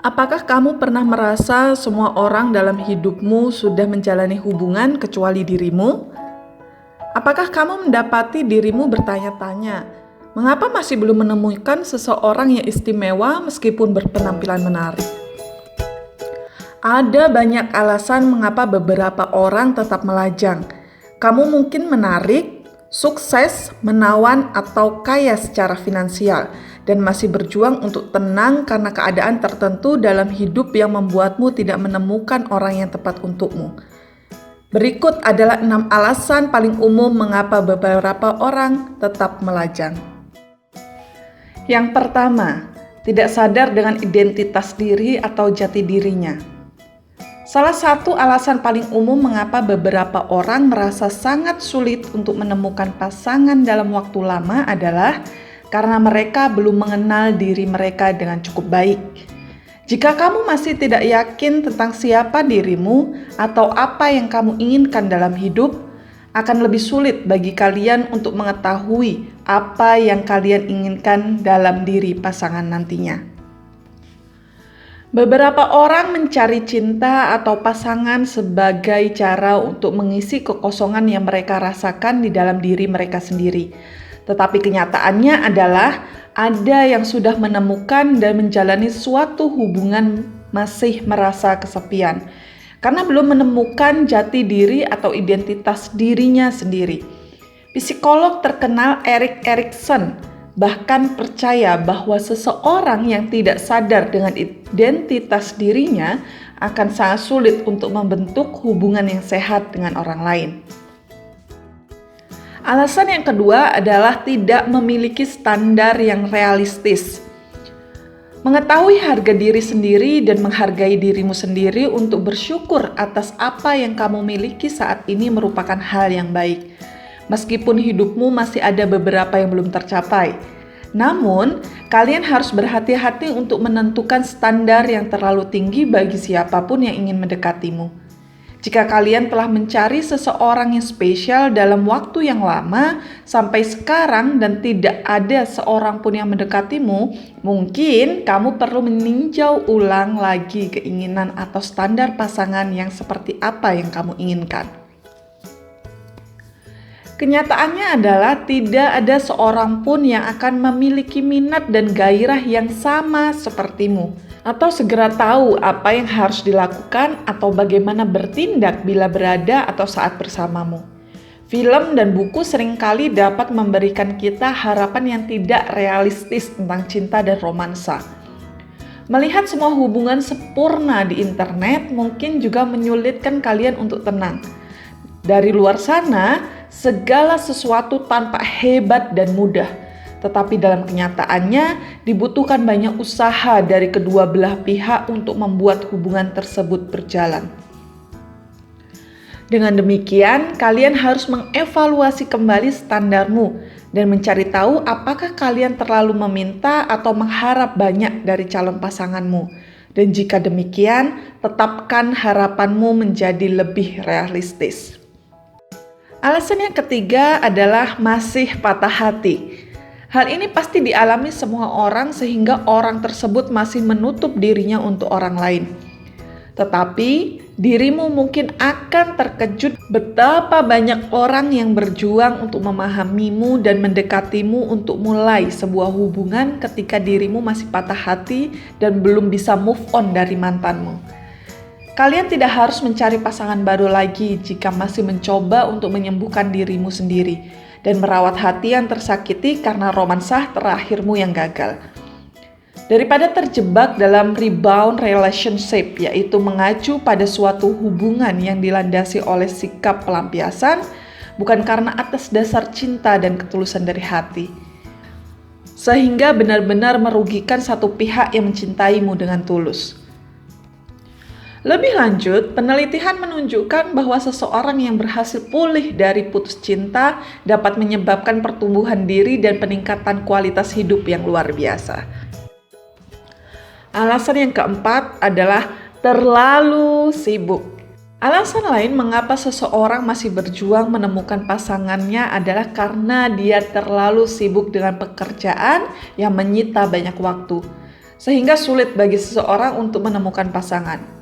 Apakah kamu pernah merasa semua orang dalam hidupmu sudah menjalani hubungan kecuali dirimu? Apakah kamu mendapati dirimu bertanya-tanya, mengapa masih belum menemukan seseorang yang istimewa meskipun berpenampilan menarik? Ada banyak alasan mengapa beberapa orang tetap melajang. Kamu mungkin menarik, sukses, menawan, atau kaya secara finansial, dan masih berjuang untuk tenang karena keadaan tertentu dalam hidup yang membuatmu tidak menemukan orang yang tepat untukmu. Berikut adalah 6 alasan paling umum mengapa beberapa orang tetap melajang. Yang pertama, tidak sadar dengan identitas diri atau jati dirinya. Salah satu alasan paling umum mengapa beberapa orang merasa sangat sulit untuk menemukan pasangan dalam waktu lama adalah karena mereka belum mengenal diri mereka dengan cukup baik. Jika kamu masih tidak yakin tentang siapa dirimu atau apa yang kamu inginkan dalam hidup, akan lebih sulit bagi kalian untuk mengetahui apa yang kalian inginkan dalam diri pasangan nantinya. Beberapa orang mencari cinta atau pasangan sebagai cara untuk mengisi kekosongan yang mereka rasakan di dalam diri mereka sendiri. Tetapi kenyataannya adalah ada yang sudah menemukan dan menjalani suatu hubungan masih merasa kesepian karena belum menemukan jati diri atau identitas dirinya sendiri. Psikolog terkenal Erik Erikson bahkan percaya bahwa seseorang yang tidak sadar dengan identitas dirinya akan sangat sulit untuk membentuk hubungan yang sehat dengan orang lain. Alasan yang kedua adalah tidak memiliki standar yang realistis. Mengetahui harga diri sendiri dan menghargai dirimu sendiri untuk bersyukur atas apa yang kamu miliki saat ini merupakan hal yang baik. Meskipun hidupmu masih ada beberapa yang belum tercapai. Namun, kalian harus berhati-hati untuk menentukan standar yang terlalu tinggi bagi siapapun yang ingin mendekatimu. Jika kalian telah mencari seseorang yang spesial dalam waktu yang lama sampai sekarang dan tidak ada seorang pun yang mendekatimu, mungkin kamu perlu meninjau ulang lagi keinginan atau standar pasangan yang seperti apa yang kamu inginkan. Kenyataannya adalah tidak ada seorang pun yang akan memiliki minat dan gairah yang sama sepertimu, atau segera tahu apa yang harus dilakukan atau bagaimana bertindak bila berada atau saat bersamamu. Film dan buku seringkali dapat memberikan kita harapan yang tidak realistis tentang cinta dan romansa. Melihat semua hubungan sempurna di internet mungkin juga menyulitkan kalian untuk tenang. Dari luar sana, segala sesuatu tampak hebat dan mudah, tetapi dalam kenyataannya dibutuhkan banyak usaha dari kedua belah pihak untuk membuat hubungan tersebut berjalan. Dengan demikian, kalian harus mengevaluasi kembali standarmu dan mencari tahu apakah kalian terlalu meminta atau mengharap banyak dari calon pasanganmu. Dan jika demikian, tetapkan harapanmu menjadi lebih realistis. Alasan yang ketiga adalah masih patah hati. Hal ini pasti dialami semua orang sehingga orang tersebut masih menutup dirinya untuk orang lain. Tetapi dirimu mungkin akan terkejut betapa banyak orang yang berjuang untuk memahamimu dan mendekatimu untuk mulai sebuah hubungan ketika dirimu masih patah hati dan belum bisa move on dari mantanmu. Kalian tidak harus mencari pasangan baru lagi jika masih mencoba untuk menyembuhkan dirimu sendiri dan merawat hati yang tersakiti karena romansa terakhirmu yang gagal. Daripada terjebak dalam rebound relationship, yaitu mengacu pada suatu hubungan yang dilandasi oleh sikap pelampiasan, bukan karena atas dasar cinta dan ketulusan dari hati, sehingga benar-benar merugikan satu pihak yang mencintaimu dengan tulus. Lebih lanjut, penelitian menunjukkan bahwa seseorang yang berhasil pulih dari putus cinta dapat menyebabkan pertumbuhan diri dan peningkatan kualitas hidup yang luar biasa. Alasan yang keempat adalah terlalu sibuk. Alasan lain mengapa seseorang masih berjuang menemukan pasangannya adalah karena dia terlalu sibuk dengan pekerjaan yang menyita banyak waktu. sehingga sulit bagi seseorang untuk menemukan pasangan.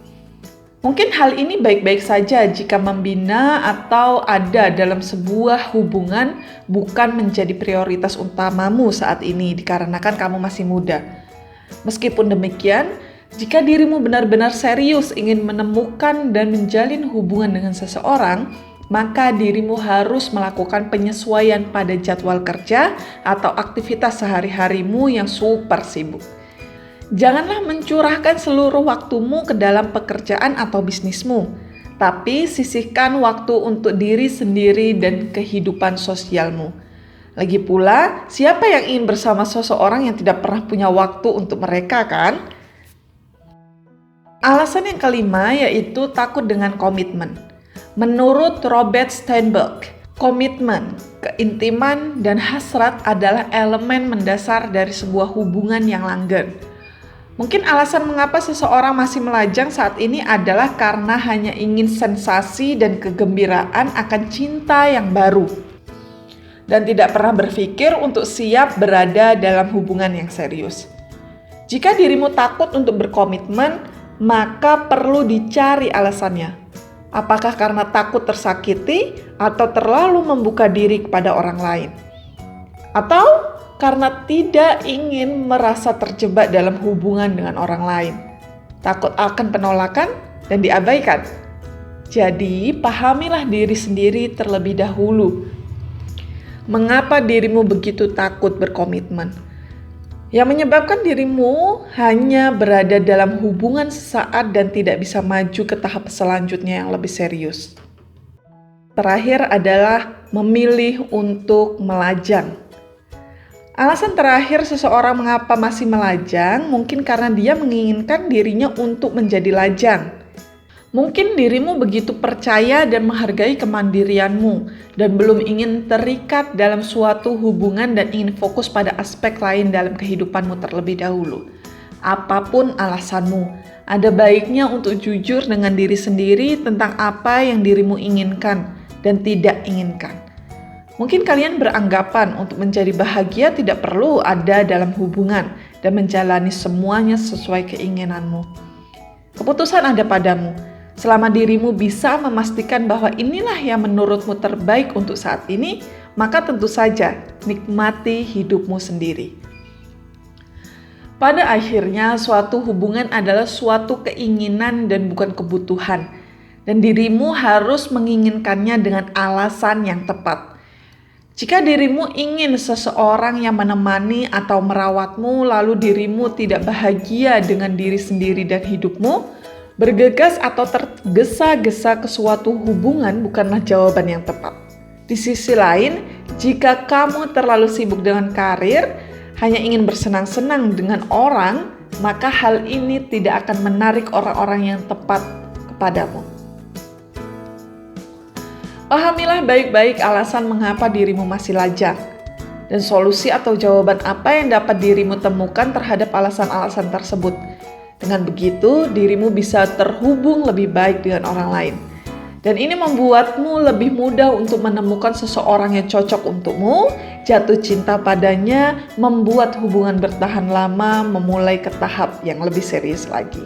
Mungkin hal ini baik-baik saja jika membina atau ada dalam sebuah hubungan bukan menjadi prioritas utamamu saat ini dikarenakan kamu masih muda. Meskipun demikian, jika dirimu benar-benar serius ingin menemukan dan menjalin hubungan dengan seseorang, maka dirimu harus melakukan penyesuaian pada jadwal kerja atau aktivitas sehari-harimu yang super sibuk. Janganlah mencurahkan seluruh waktumu ke dalam pekerjaan atau bisnismu, tapi sisihkan waktu untuk diri sendiri dan kehidupan sosialmu. Lagi pula, siapa yang ingin bersama seseorang yang tidak pernah punya waktu untuk mereka, kan? Alasan yang kelima yaitu takut dengan komitmen. Menurut Robert Sternberg, komitmen, keintiman, dan hasrat adalah elemen mendasar dari sebuah hubungan yang langgeng. Mungkin alasan mengapa seseorang masih melajang saat ini adalah karena hanya ingin sensasi dan kegembiraan akan cinta yang baru, dan tidak pernah berpikir untuk siap berada dalam hubungan yang serius. Jika dirimu takut untuk berkomitmen, maka perlu dicari alasannya. Apakah karena takut tersakiti atau terlalu membuka diri kepada orang lain? Atau karena tidak ingin merasa terjebak dalam hubungan dengan orang lain? Takut akan penolakan dan diabaikan? Jadi, pahamilah diri sendiri terlebih dahulu. Mengapa dirimu begitu takut berkomitmen? Yang menyebabkan dirimu hanya berada dalam hubungan sesaat dan tidak bisa maju ke tahap selanjutnya yang lebih serius. Terakhir adalah memilih untuk melajang. Alasan terakhir seseorang mengapa masih melajang mungkin karena dia menginginkan dirinya untuk menjadi lajang. Mungkin dirimu begitu percaya dan menghargai kemandirianmu dan belum ingin terikat dalam suatu hubungan dan ingin fokus pada aspek lain dalam kehidupanmu terlebih dahulu. Apapun alasanmu, ada baiknya untuk jujur dengan diri sendiri tentang apa yang dirimu inginkan dan tidak inginkan. Mungkin kalian beranggapan untuk menjadi bahagia tidak perlu ada dalam hubungan dan menjalani semuanya sesuai keinginanmu. Keputusan ada padamu. Selama dirimu bisa memastikan bahwa inilah yang menurutmu terbaik untuk saat ini, maka tentu saja nikmati hidupmu sendiri. Pada akhirnya, suatu hubungan adalah suatu keinginan dan bukan kebutuhan, dan dirimu harus menginginkannya dengan alasan yang tepat. Jika dirimu ingin seseorang yang menemani atau merawatmu, lalu dirimu tidak bahagia dengan diri sendiri dan hidupmu, bergegas atau tergesa-gesa ke suatu hubungan bukanlah jawaban yang tepat. Di sisi lain, jika kamu terlalu sibuk dengan karir, hanya ingin bersenang-senang dengan orang, maka hal ini tidak akan menarik orang-orang yang tepat kepadamu. Pahamilah baik-baik alasan mengapa dirimu masih lajang, dan solusi atau jawaban apa yang dapat dirimu temukan terhadap alasan-alasan tersebut. Dengan begitu, dirimu bisa terhubung lebih baik dengan orang lain. Dan ini membuatmu lebih mudah untuk menemukan seseorang yang cocok untukmu, jatuh cinta padanya, membuat hubungan bertahan lama, memulai ke tahap yang lebih serius lagi.